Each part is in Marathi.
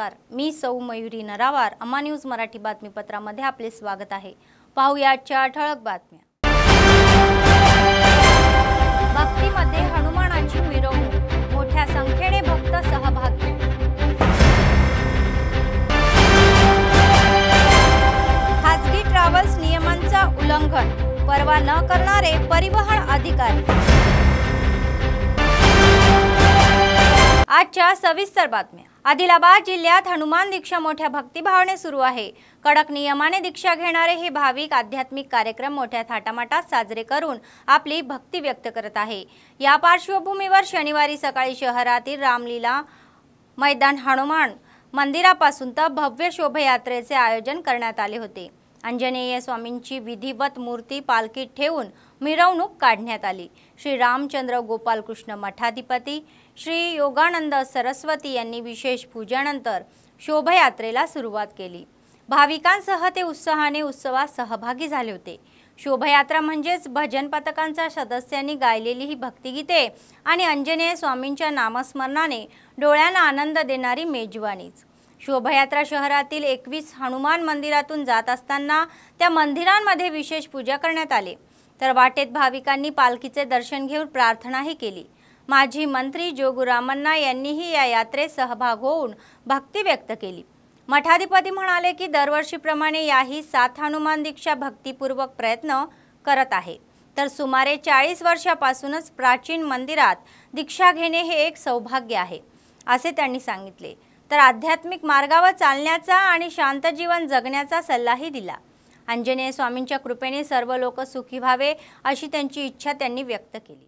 नमस्कार, मी सौ मयुरी नरावार। अम्मा न्यूज मराठी बातमीपत्रामध्ये आपले स्वागत आहे। पाहूया आजच्या ठळक बातम्या। भक्तीमध्ये हनुमानाची मिरवणूक, मोठ्या संख्येने भक्त सहभागी। खासगी ट्रॅव्हल्स नियमांचा उल्लंघन, परवा न करणारे परिवहन अधिकारी। आजच्या सविस्तर बातम्या। आदिलाबाद जिल्ह्यात हनुमान दीक्षा मोठ्या भक्तिभावाने सुरू आहे। कडक नियमाने दीक्षा घेणारे हे भाविक आध्यात्मिक कार्यक्रम मोठ्या थाटामाटात साजरे करून आपली भक्ती व्यक्त करत आहे। या पार्श्वभूमीवर शनिवारी सकाळी शहरातील रामलीला मैदान हनुमान मंदिरापासून तर भव्य शोभायात्रेचे आयोजन करण्यात आले होते। अंजनेय स्वामींची विधिवत मूर्ती पालखीत ठेवून मिरवणूक काढण्यात आली। श्री रामचंद्र गोपालकृष्ण मठाधिपती श्री योगानंद सरस्वती यांनी विशेष पूजेनंतर शोभायात्रेला सुरुवात केली। भाविकांसह ते उत्साहाने उत्सवात सहभागी झाले होते। शोभायात्रा म्हणजेच भजन पथकांच्या सदस्यांनी गायलेली ही भक्तिगीते आणि अंजनेय स्वामींच्या नामस्मरणाने डोळ्यांना आनंद देणारी मेजवानीच। शोभायात्रा शहरातील 21 हनुमान मंदिरातून जात असताना त्या मंदिरांमध्ये विशेष पूजा करण्यात आली, तर वाटेत भाविकांनी पालखीचे दर्शन घेऊन प्रार्थनाही केली। माजी मंत्री जोगुरामण्णा यांनीही या यात्रेत सहभाग होऊन भक्ती व्यक्त केली। मठाधिपती म्हणाले की दरवर्षीप्रमाणे याही 7 हनुमान दीक्षा भक्तिपूर्वक प्रयत्न करत आहे, तर सुमारे 40 वर्षापासूनच प्राचीन मंदिरात दीक्षा घेणे हे एक सौभाग्य आहे असे त्यांनी सांगितले। तर आध्यात्मिक मार्गावर चालण्याचा आणि शांत जीवन जगण्याचा सल्लाही दिला। अंजनेय स्वामींच्या कृपेने सर्व लोक सुखी व्हावे अशी त्यांची इच्छा त्यांनी व्यक्त केली।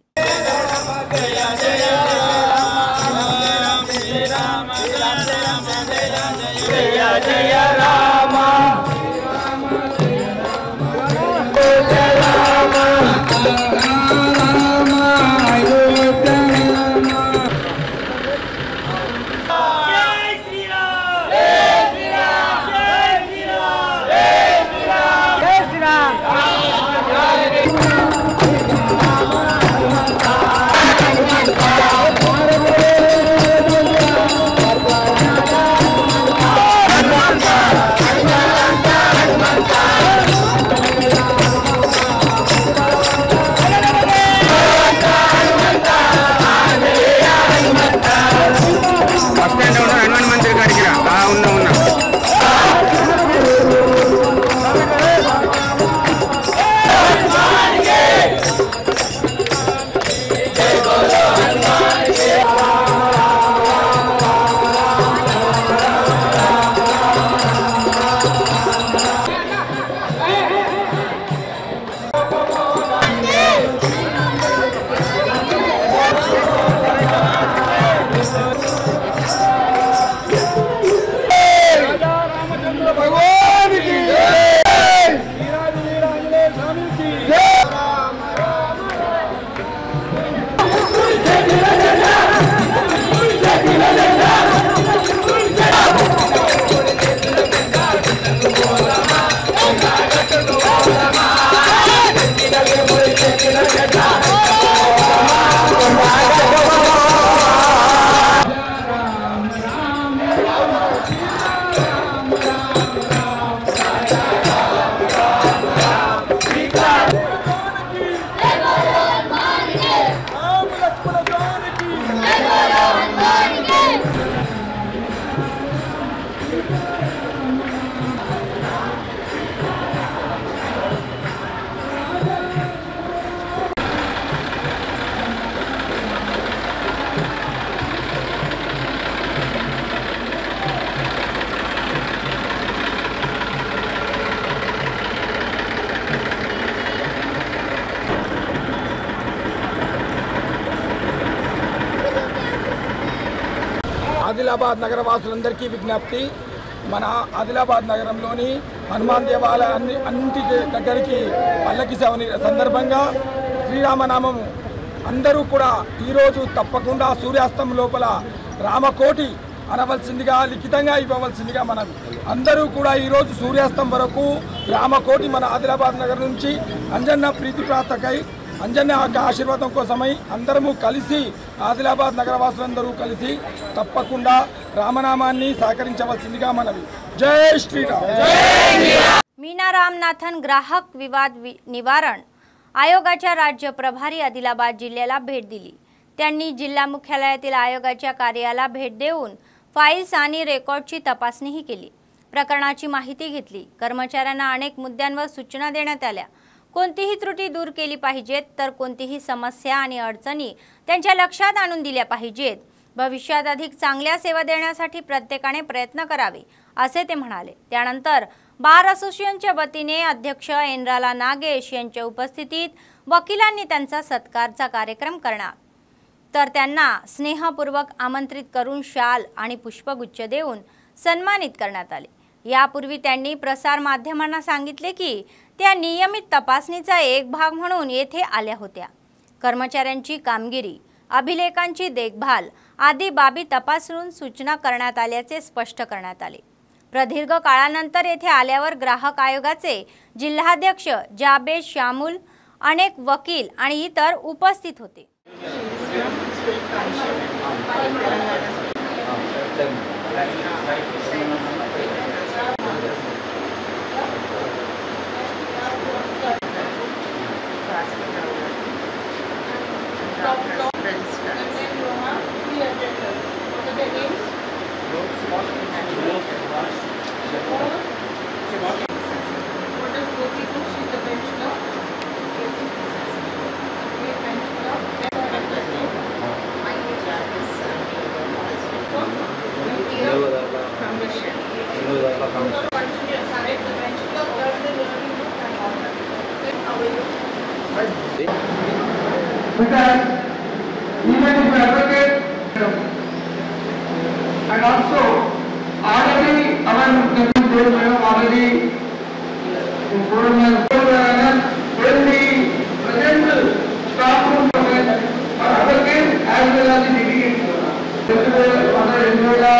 ఆదిలాబాద్ నగర వాసులందరికీ విజ్ఞప్తి, మన ఆదిలాబాద్ నగరంలోని హనుమాన్ దేవాలయాన్ని అన్నింటి దగ్గరికి పల్లకి సేవ సందర్భంగా శ్రీరామనామం అందరూ కూడా ఈరోజు తప్పకుండా సూర్యాస్తం లోపల రామకోటి అనవలసిందిగా లిఖితంగా ఇవ్వవలసిందిగా మనం అందరూ కూడా ఈరోజు సూర్యాస్తం వరకు రామకోటి మన ఆదిలాబాద్ నగర్ నుంచి అంజన్న ప్రీతి ప్రార్థకై అంజన్న యొక్క ఆశీర్వాదం కోసమై అందరము కలిసి ఆదిలాబాద్ నగరవాసులందరూ కలిసి తప్పకుండా రామనామాన్ని సహకరించవలసిందిగా మనవి. జై శ్రీరామ్. मीना रामनाथन ग्राहक विवाद निवारण आयोगाच्या राज्य प्रभारी आदिलाबाद जिल्ह्याला भेट दिली. त्यांनी जिल्हा मुख्यालयातील आयोगाच्या कार्यालयाला भेट देऊन फाईल्स आणि रेकॉर्डची तपासणीही केली. प्रकरणाची माहिती घेतली. कर्मचाऱ्यांना अनेक मुद्द्यांवर सूचना देण्यात आल्या. कोणतीही त्रुटी दूर केली पाहिजेत तर कोणतीही समस्या आणि अडचणी त्यांच्या लक्षात आणून दिल्या पाहिजेत. भविष्यात अधिक चांगल्या सेवा देण्यासाठी प्रत्येकाने प्रयत्न करावे असे ते म्हणाले. त्यानंतर बार असोसिएशनच्या वतीने अध्यक्ष एनराला नागेश यांच्या उपस्थितीत वकिलांनी त्यांचा सत्कारचा कार्यक्रम करणार तर त्यांना स्नेहपूर्वक आमंत्रित करून शाल आणि पुष्पगुच्छ देऊन सन्मानित करण्यात आले. यापूर्वी त्यांनी प्रसार माध्यमांना सांगितले की त्या नियमित तपासणीचा एक भाग म्हणून येथे आल्या होत्या. कर्मचाऱ्यांची कामगिरी, अभिलेखांची देखभाल आदी बाबी तपासून सूचना करण्यात आल्याचे स्पष्ट करण्यात आले. प्रदीर्घ काळानंतर येथे आल्यावर ग्राहक आयोगाचे जिल्हाध्यक्ष जाबेद शामुल, अनेक वकील आणि इतर उपस्थित होते. Because even if you advocate and also already our government already informed when the present staff room are advocate as well as the delegate. This is other India.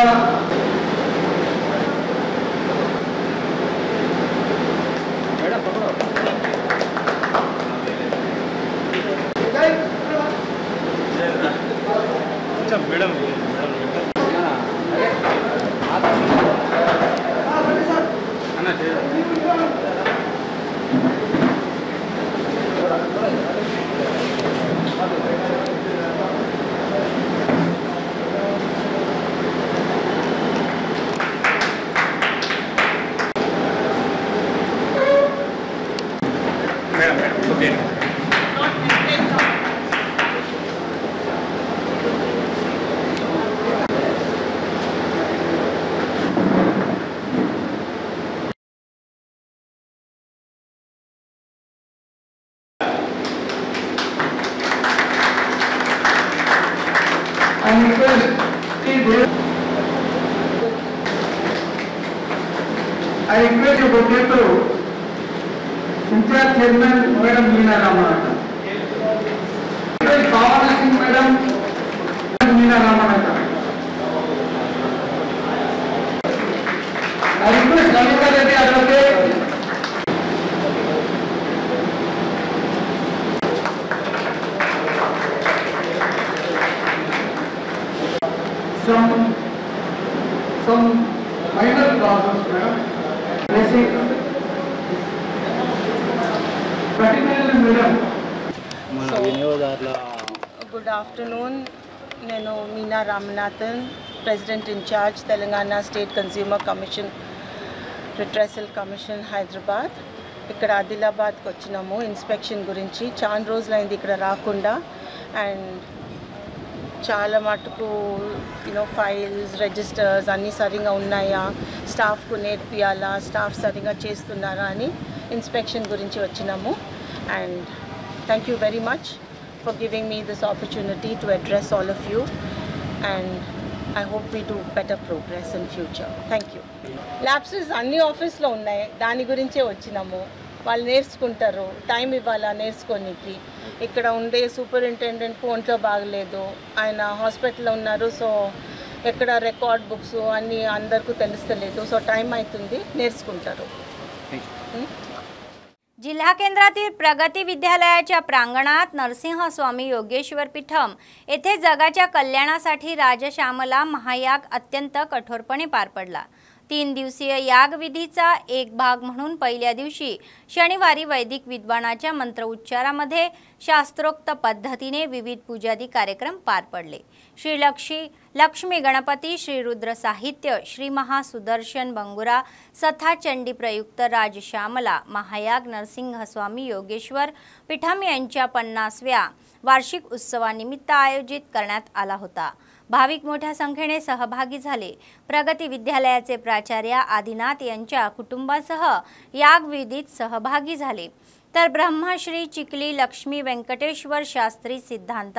I request you to in-charge chairman Madam Meena Ramanathan. I request Bhavana Singh Madam Meena Ramanathan. I request Lalita Reddy Advocate. Some minor problems, madam. Basic, particularly, madam. Good afternoon. Nenu Meena Ramanathan, President in charge, Telangana State Consumer Commission, Redressal Commission, Hyderabad. ఇక్కడ ఆదిలాబాద్కి వచ్చినాము ఇన్స్పెక్షన్ గురించి. చాలా రోజులైంది ఇక్కడ రాకుండా. అండ్ చాలా మటుకు ఫైల్స్, రిజిస్టర్స్ అన్నీ సరిగా ఉన్నాయా, స్టాఫ్కు నేర్పియాలా, స్టాఫ్ సరిగా చేస్తున్నారా అని ఇన్స్పెక్షన్ గురించి వచ్చినాము. And thank you very much for giving me this opportunity to address all of you. And I hope we do better progress in future. Thank you. Lapses అన్ని ఆఫీస్లో ఉన్నాయి, దాని గురించే వచ్చినాము. వాళ్ళు నేర్చుకుంటారు, టైం ఇవ్వాలా నేర్చుకోనికి. ఇక్కడ ఉండే సూపరింటెండెంట్కు ఒంట్లో బాగలేదు, ఆయన హాస్పిటల్లో ఉన్నారు. సో ఎక్కడ రికార్డ్ బుక్స్ అన్నీ అందరికీ తెలుస్తలేదు. సో టైం అవుతుంది, నేర్చుకుంటారు. जिल्हा केंद्रातील प्रगती विद्यालयाच्या प्रांगणात नरसिंहस्वामी योगेश्वर पीठम येथे जगाच्या कल्याणासाठी राजश्यामला महायाग अत्यंत कठोरपणे पार पडला। 3 दिवसीय यागविधीचा एक भाग म्हणून पहिल्या दिवशी शनिवारी वैदिक विद्वानाच्या मंत्रोच्चारामध्ये शास्त्रोक्त पद्धतीने विविध पूजादी कार्यक्रम पार पडले। श्री लक्ष्मी गणपती, श्री रुद्र साहित्य, श्री महासुदर्शन बंगुरा सथा चंडी प्रयुक्त राजश्यामला महायाग नरसिंहस्वामी योगेश्वर पीठम यांच्या 50व्या वार्षिक उत्सवानिमित्त आयोजित करण्यात आला होता। भाविक मोठ्या संख्येने सहभागी झाले। प्रगती विद्यालयाचे प्राचार्य आदिनाथ यांच्या कुटुंबासह यागविधीत सहभागी झाले। तर ब्रह्मश्री चिखली लक्ष्मी व्यंकटेश्वर शास्त्री सिद्धांत,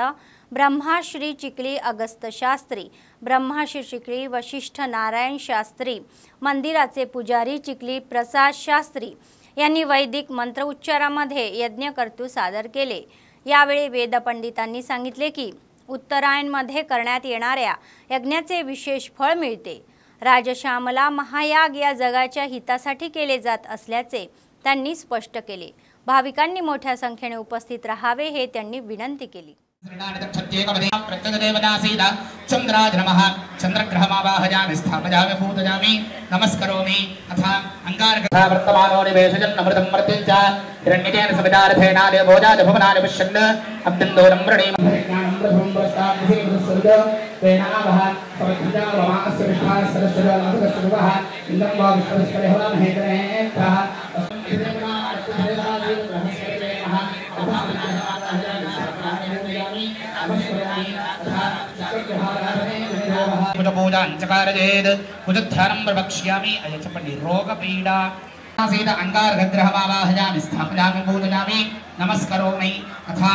ब्रह्मश्री चिखली अगस्त शास्त्री, ब्रह्मश्री चिखली वशिष्ठ नारायण शास्त्री, मंदिराचे पुजारी चिखली प्रसाद शास्त्री यांनी वैदिक मंत्रोच्चारामध्ये यज्ञकर्तू सादर केले। यावेळी वेदपंडितांनी सांगितले की उत्तरायणमध्ये करण्यात येणाऱ्या यज्ञाचे विशेष फळ मिळते। राजश्यामला महायाग या जगाच्या हितासाठी केले जात असल्याचे त्यांनी स्पष्ट केले। भाविकांनी मोठ्या संख्येने उपस्थित राहावे हे त्यांनी विनंती केली। चंद्रग्रहमावाहयामि स्थापयामि पूजयामि नमस्करोमि अथा अंगारकवर्तमानो निवेशजन् अमृतं मर्त्यञ्च हिरण्यकेन सविदार्थेनादे भोजाद भुवनानि पश्यन् अब्दन्दोरं प्रणीमः समर्थजावमास्य विष्ठासरस्वजालसरस्वः इन्दं वा विष्णुस्परिहवा महेन्द्रेभ्यः पूजाञ्चकारयेत् कुजध्यानं प्रवक्ष्यामि अयचपणि रोगपीडा सीद अंगारग्रहमावाहयामि स्थापयामि पूजयामि नमस्करोमि अथा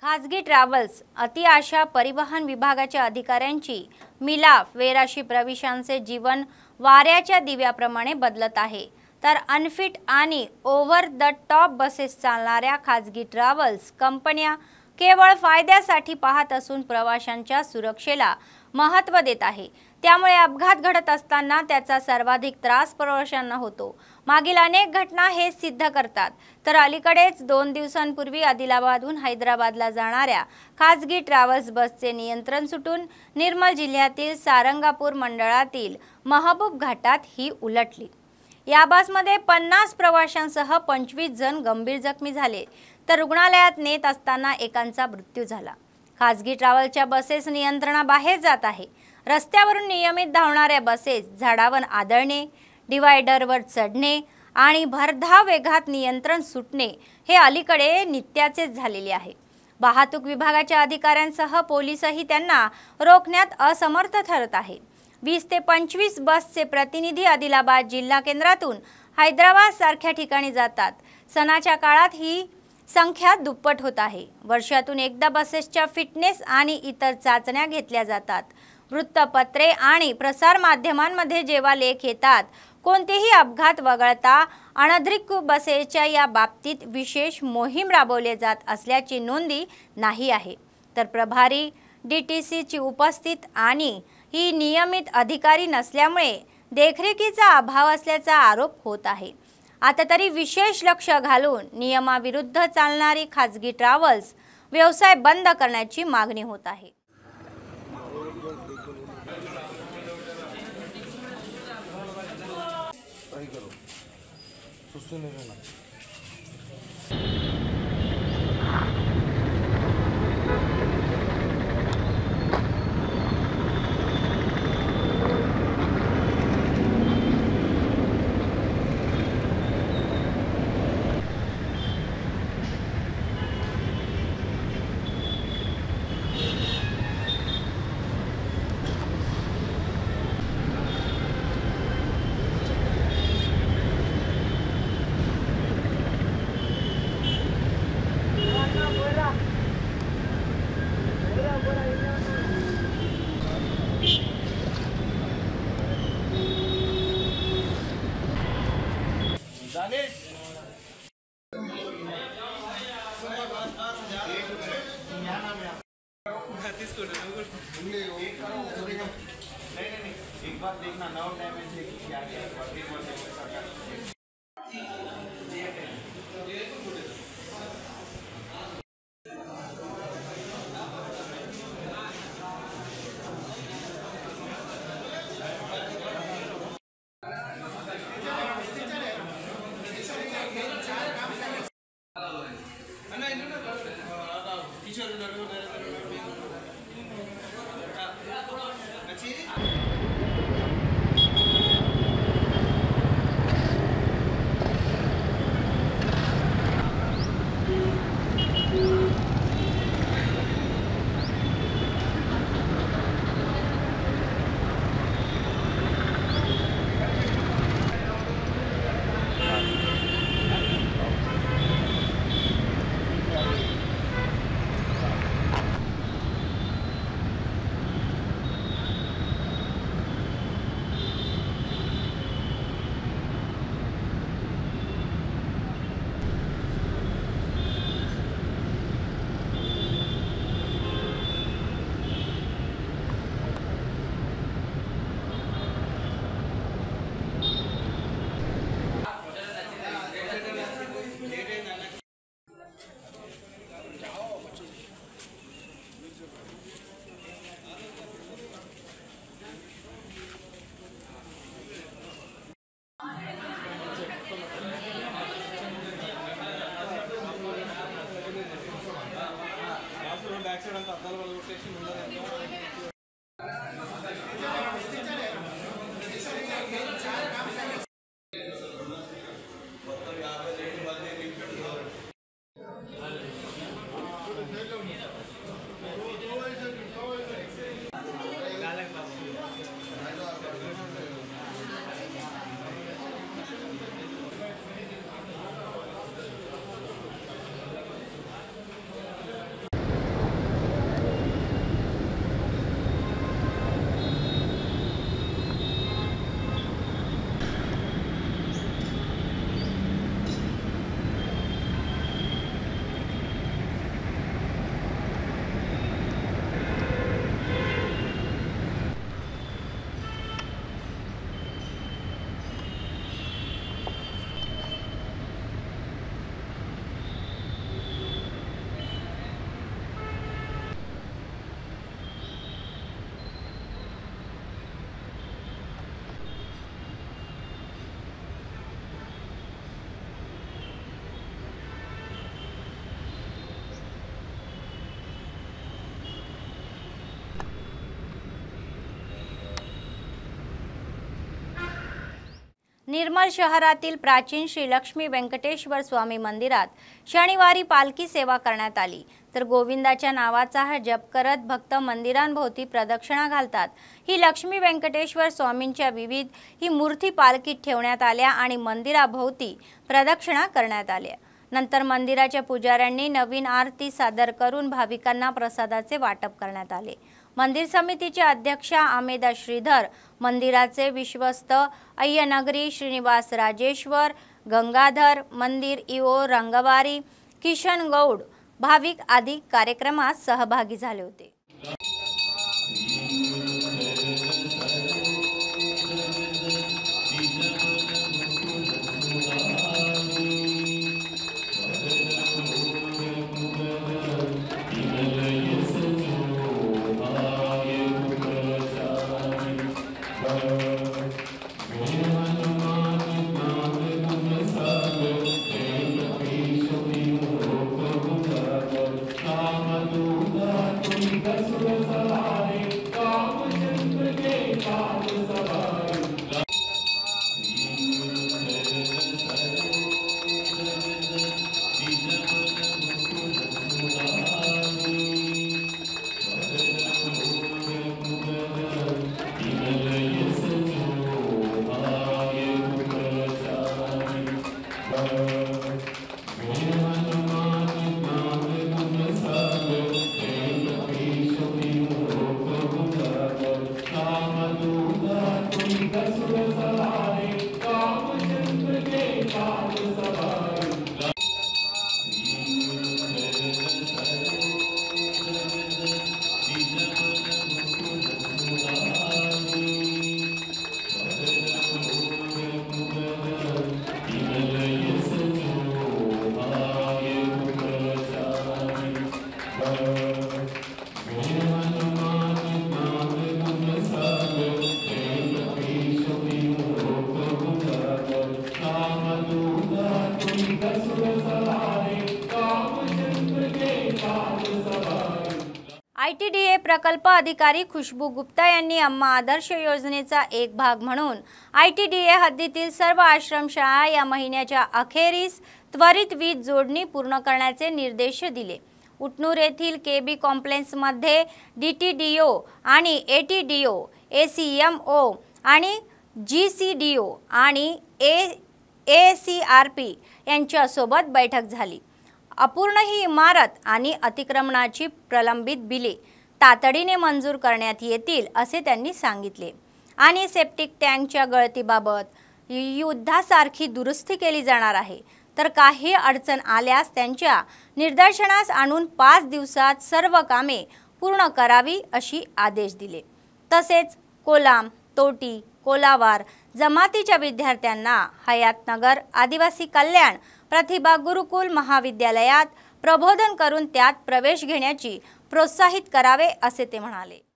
खाजगी ट्रॅव्हल्स अति आशा परिवहन विभागाच्या अधिकाऱ्यांची मिलाफ वेराशी प्रवाशांचे जीवन वाऱ्याच्या दिव्याप्रमाणे बदलत आहे। तर अनफिट आणि ओव्हर द टॉप बसेस चालणाऱ्या खाजगी ट्रॅव्हल्स कंपन्या केवळ फायद्यासाठी पाहत असून प्रवाशांच्या सुरक्षेला महत्त्व देत आहे। त्यामुळे अपघात घडत असताना त्याचा सर्वाधिक त्रास प्रवाशांना होतो। मागील अनेक घटना हे सिद्ध करतात। तर अलीकडेच 2 दिवसांपूर्वी आदिलाबादहून हैदराबादला जाणाऱ्या खाजगी ट्रॅव्हल्स बसचे नियंत्रण सुटून निर्मल जिल्ह्यातील सारंगापूर मंडळातील महबूब घाटात ही उलटली। या बसमध्ये 50 प्रवाशांसह 25 जण गंभीर जखमी झाले। तर रुग्णालयात नेत असताना एकांचा मृत्यू झाला। खाजगी ट्रॅव्हलच्या बसेस नियंत्रणाबाहेर जात आहे। रस्त्यावरून नियमित धावणाऱ्या बसेस झाडावर आदळणे, डिवायडरवर चढणे आणि भरधाव वेगात नियंत्रण सुटणे हे अलीकडे नित्याचेच झालेले आहे। वाहतूक विभागाच्या अधिकाऱ्यांसह पोलीसही त्यांना रोखण्यात असमर्थ ठरत आहेत। 20 ते 25 बसचे प्रतिनिधी आदिलाबाद जिल्हा केंद्रातून हैदराबाद सारख्या ठिकाणी जातात। सणाच्या काळात ही संख्या दुप्पट होत आहे। वर्षातून एकदा बसेसच्या फिटनेस आणि इतर चाचण्या घेतल्या जातात। वृत्तपत्रे आणि प्रसार माध्यमांमध्ये जेव्हा लेख येतात, कोणतेही अपघात वगळता अनधिकृत बसेसच्या या बाबतीत विशेष मोहीम राबवली जात असल्याची नोंदी नाही आहे। तर प्रभारी डीटीसीची उपस्थित आणि ही नियमित अधिकारी नसल्यामुळे देखरेखीचा अभाव असल्याचा आरोप होत आहे। आता तरी विशेष लक्ष घालून नियमाविरुद्ध चालणारी खाजगी ट्रॅव्हल्स व्यवसाय बंद करण्याची मागणी होत आहे। निर्मल शहरातील प्राचीन श्री लक्ष्मी व्यंकटेश्वर स्वामी मंदिरात शनिवारी पालखी सेवा करण्यात आली। तर गोविंदाच्या नावाचा हा जप करत भक्त मंदिरांभोवती प्रदक्षिणा घालतात। ही लक्ष्मी व्यंकटेश्वर स्वामींच्या विविध ही मूर्ती पालखीत ठेवण्यात आल्या आणि मंदिराभोवती प्रदक्षिणा करण्यात आल्या। नंतर मंदिराच्या पुजाऱ्यांनी नवीन आरती सादर करून भाविकांना प्रसादाचे वाटप करण्यात आले। मंदिर समितीचे अध्यक्ष आमेदा श्रीधर, मंदिराचे विश्वस्त अय्यनगरी श्रीनिवास राजेश्वर, गंगाधर, मंदिर ईओ रंगवारी, किशन गौड, भाविक आदी कार्यक्रमात सहभागी झाले होते। ITDA प्रकल्प अधिकारी खुशबू गुप्ता यांनी अम्मा आदर्श योजनेचा एक भाग म्हणून ITDA हद्दीतील सर्व आश्रमशाळा या महिन्याच्या अखेरीस त्वरित वीज जोडणी पूर्ण करण्याचे निर्देश दिले। उटनूर येथील KB कॉम्प्लेक्समध्ये DTDO आणि ATDO, ACMO आणि GCDO आणि ACRP यांच्यासोबत बैठक झाली। अपूर्ण ही इमारत आणि अतिक्रमणाची प्रलंबित बिले तातडीने मंजूर करण्यात येतील असे त्यांनी सांगितले आणि सेप्टिक टँकच्या गळतीबाबत युद्धासारखी दुरुस्ती केली जाणार आहे। तर काही अडचण आल्यास त्यांच्या निदर्शनास आणून 5 दिवसात सर्व कामे पूर्ण करावी अशी आदेश दिले। तसेच कोलाम, तोटी, कोलावार जमातीच्या विद्यार्थ्यांना हयातनगर आदिवासी कल्याण प्रतिभा गुरुकुल महाविद्यालयात प्रबोधन करून त्यात प्रवेश घेण्याची प्रोत्साहित करावे असे ते म्हणाले।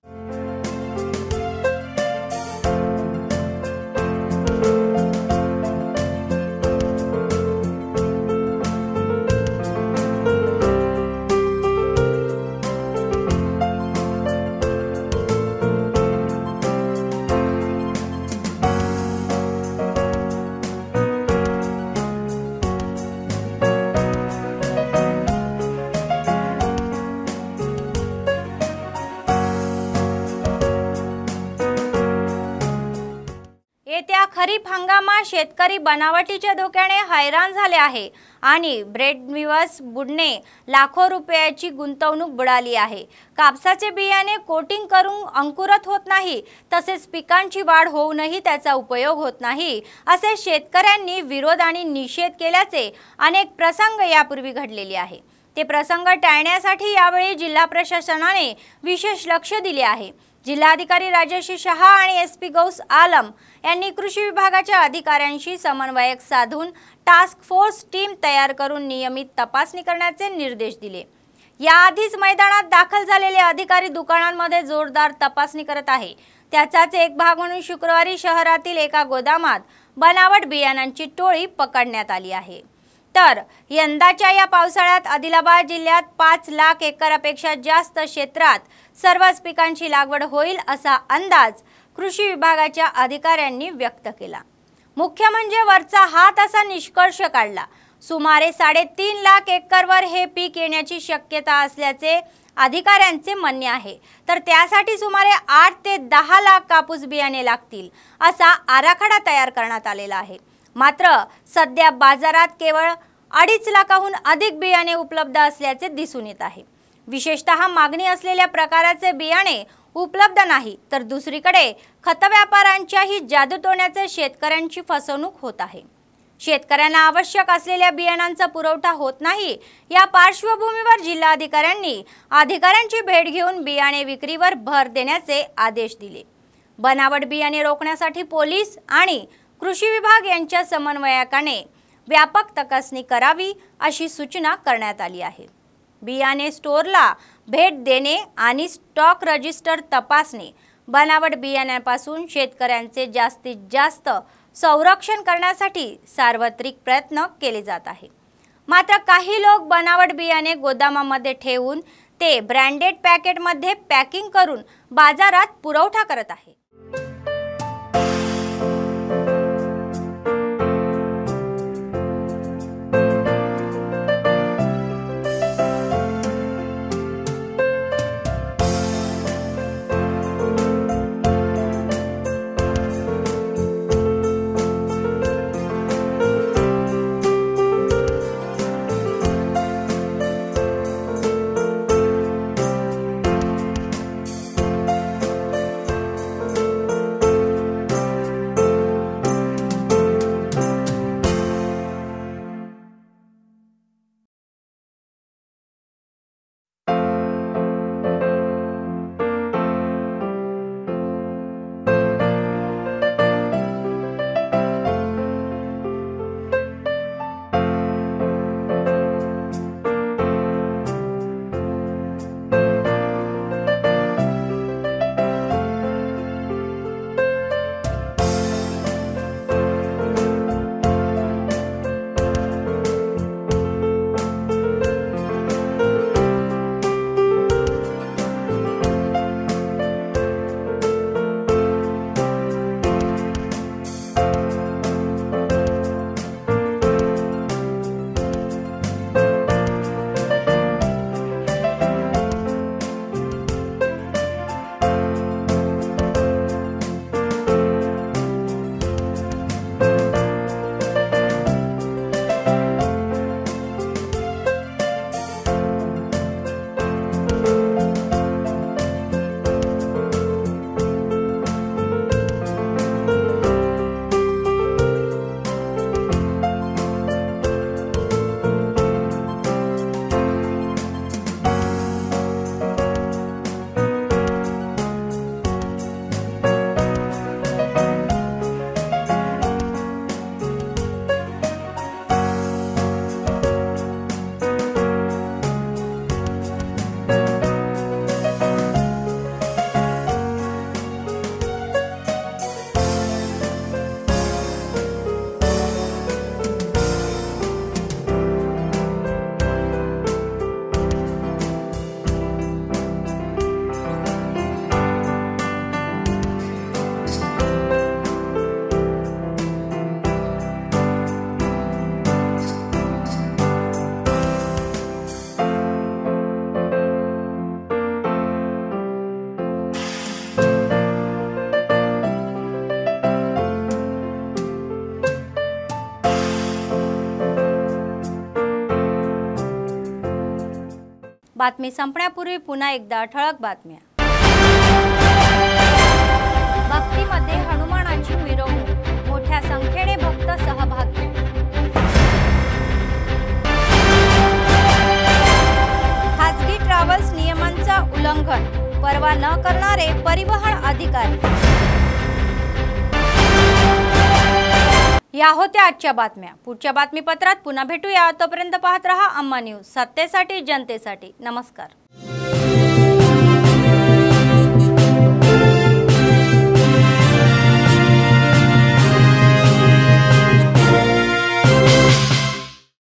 येत्या खरीप हंगामात शेतकरी बनावटीच्या धोक्याने हैराण झाले आहे आणि ब्रेडविवर्स बुडणे लाखो रुपयाची गुंतवणूक बुडाली आहे। कापसाचे बियाणे कोटिंग करून अंकुरत होत नाही, तसेच पिकांची वाढ होऊनही त्याचा उपयोग होत नाही असे शेतकऱ्यांनी विरोध आणि निषेध केल्याचे अनेक प्रसंग यापूर्वी घडलेले आहे। ते प्रसंग टाळण्यासाठी यावेळी जिल्हा प्रशासनाने विशेष लक्ष दिले आहे। जिल्हाधिकारी राजेश शहा आणि SP गौस आलम यांनी कृषी विभागाच्या अधिकाऱ्यांशी समन्वय साधून टास्क फोर्स टीम तयार करून नियमित तपासणी करण्याचे निर्देश दिले। याआधीच मैदानात दाखल झालेले अधिकारी दुकानांमध्ये जोरदार तपासणी करत आहे। त्याचाच एक भाग म्हणून शुक्रवारी शहरातील एका गोदामात बनावट बियाणांची टोळी पकडण्यात आली आहे। तर यंदाच्या या पावसाळ्यात आदिलाबाद जिल्ह्यात 5 लाख एकरापेक्षा जास्त क्षेत्रात सर्वच पिकांची लागवड होईल असा अंदाज कृषी विभागाच्या अधिकाऱ्यांनी व्यक्त केला। मुख्य म्हणजे वरचा हात असा निष्कर्ष काढला। सुमारे 3.5 लाख एकरवर हे पीक येण्याची शक्यता असल्याचे अधिकाऱ्यांचे म्हणणे आहे। तर त्यासाठी सुमारे 8 ते 10 लाख कापूस बियाणे लागतील असा आराखडा तयार करण्यात आलेला आहे। मात्र सध्या बाजारात केवळ 2.5 लाखाहून अधिक बियाणे उपलब्ध असल्याचे दिसून येत आहे। विशेषतः मागणी असलेल्या प्रकाराचे बियाणे उपलब्ध नाही, तर दुसरीकडे खत व्यापाऱ्यांच्याही जादूटोण्याचे शेतकऱ्यांची फसवणूक होत आहे। शेतकऱ्यांना आवश्यक असलेल्या बियाणांचा पुरवठा होत नाही। या पार्श्वभूमीवर जिल्हाधिकाऱ्यांनी अधिकाऱ्यांची भेट घेऊन बियाणे विक्रीवर भर देण्याचे आदेश दिले। बनावट बियाणे रोखण्यासाठी पोलीस आणि कृषी विभाग यांच्या समन्वयाने व्यापक तपासणी करावी अशी सूचना करण्यात आली आहे। बियाणे स्टोअरला भेट देणे आणि स्टॉक रजिस्टर तपासणे, बनावट बियाण्यांपासून शेतकऱ्यांचे जास्तीत जास्त संरक्षण करण्यासाठी सार्वत्रिक प्रयत्न केले जात आहे। मात्र काही लोक बनावट बियाणे गोदामामध्ये ठेवून ते ब्रँडेड पॅकेटमध्ये पॅकिंग करून बाजारात पुरवठा करत आहेत। बातमी संपण्यापूर्वी पुन्हा एकदा ठळक बातम्या। भक्तीमध्ये हनुमानाची मिरवणूक, मोठ्या संख्येने भक्त सहभागी। खासगी ट्रॅव्हल्स नियमांचा उल्लंघन, परवा न करणारे परिवहन अधिकारी। या होत्या आजच्या बातम्या। पुढच्या बातमीपत्रात पुन्हा भेटूया। तोपर्यंत पाहत रहा अम्मा न्यूज, सत्तेसाठी जनतेसाठी। नमस्कार।